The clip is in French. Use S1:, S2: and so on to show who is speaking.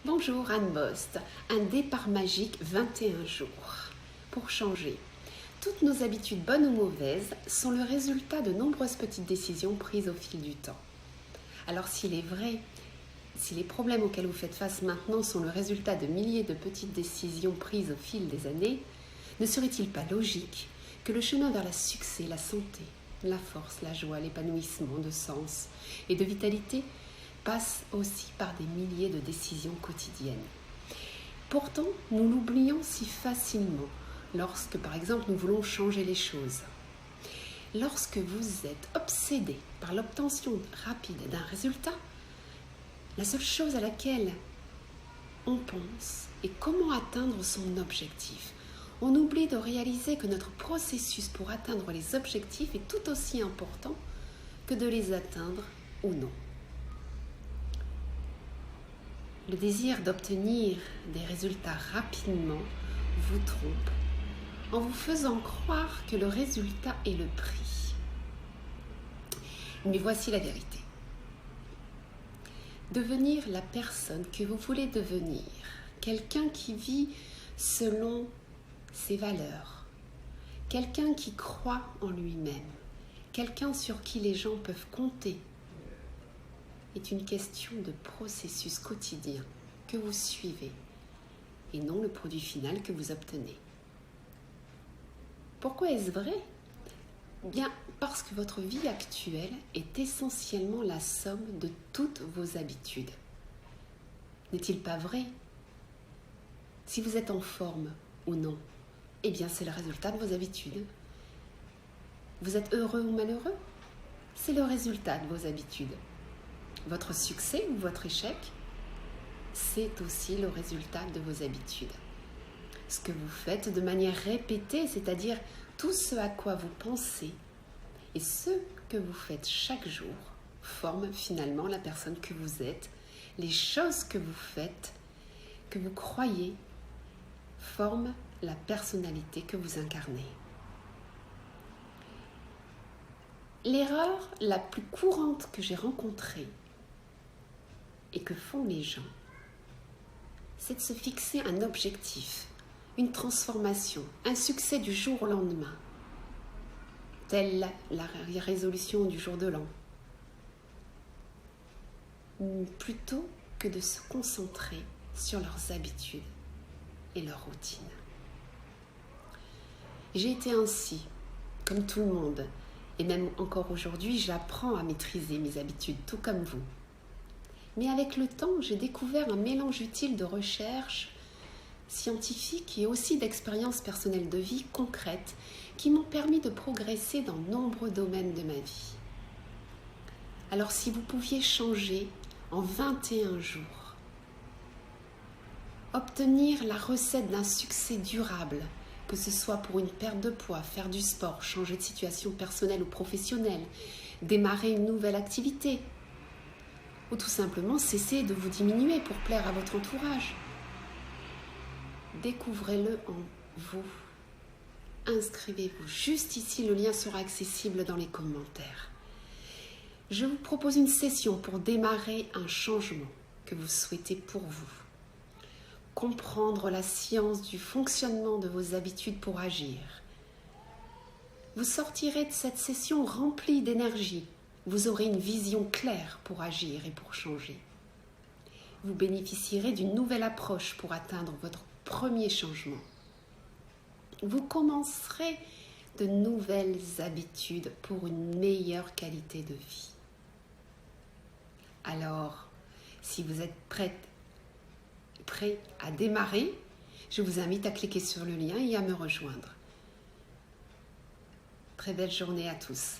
S1: Bonjour Anne Bost, un départ magique 21 jours. Pour changer, toutes nos habitudes bonnes ou mauvaises sont le résultat de nombreuses petites décisions prises au fil du temps. Alors s'il est vrai, si les problèmes auxquels vous faites face maintenant sont le résultat de milliers de petites décisions prises au fil des années, ne serait-il pas logique que le chemin vers le succès, la santé, la force, la joie, l'épanouissement de sens et de vitalité passe aussi par des milliers de décisions quotidiennes. Pourtant, nous l'oublions si facilement lorsque, par exemple, nous voulons changer les choses. Lorsque vous êtes obsédé par l'obtention rapide d'un résultat, la seule chose à laquelle on pense est comment atteindre son objectif. On oublie de réaliser que notre processus pour atteindre les objectifs est tout aussi important que de les atteindre ou non. Le désir d'obtenir des résultats rapidement vous trompe en vous faisant croire que le résultat est le prix. Mais voici la vérité. Devenir la personne que vous voulez devenir, quelqu'un qui vit selon ses valeurs, quelqu'un qui croit en lui-même, quelqu'un sur qui les gens peuvent compter, est une question de processus quotidien que vous suivez et non le produit final que vous obtenez. Pourquoi est-ce vrai ? Bien parce que votre vie actuelle est essentiellement la somme de toutes vos habitudes. N'est-il pas vrai ? Si vous êtes en forme ou non, eh bien c'est le résultat de vos habitudes. Vous êtes heureux ou malheureux ? C'est le résultat de vos habitudes. Votre succès ou votre échec, c'est aussi le résultat de vos habitudes. Ce que vous faites de manière répétée, c'est-à-dire tout ce à quoi vous pensez et ce que vous faites chaque jour, forme finalement la personne que vous êtes. Les choses que vous faites, que vous croyez, forment la personnalité que vous incarnez. L'erreur la plus courante que j'ai rencontrée et que font les gens, c'est de se fixer un objectif, une transformation, un succès du jour au lendemain, telle la résolution du jour de l'an, plutôt que de se concentrer sur leurs habitudes et leurs routines. J'ai été ainsi, comme tout le monde, et même encore aujourd'hui, j'apprends à maîtriser mes habitudes, tout comme vous. Mais avec le temps, j'ai découvert un mélange utile de recherche scientifique et aussi d'expériences personnelles de vie concrètes qui m'ont permis de progresser dans nombreux domaines de ma vie. Alors si vous pouviez changer en 21 jours, obtenir la recette d'un succès durable, que ce soit pour une perte de poids, faire du sport, changer de situation personnelle ou professionnelle, démarrer une nouvelle activité, ou tout simplement cesser de vous diminuer pour plaire à votre entourage. Découvrez-le en vous. Inscrivez-vous. Juste ici, le lien sera accessible dans les commentaires. Je vous propose une session pour démarrer un changement que vous souhaitez pour vous. Comprendre la science du fonctionnement de vos habitudes pour agir. Vous sortirez de cette session remplie d'énergie. Vous aurez une vision claire pour agir et pour changer. Vous bénéficierez d'une nouvelle approche pour atteindre votre premier changement. Vous commencerez de nouvelles habitudes pour une meilleure qualité de vie. Alors, si vous êtes prêt à démarrer, je vous invite à cliquer sur le lien et à me rejoindre. Très belle journée à tous.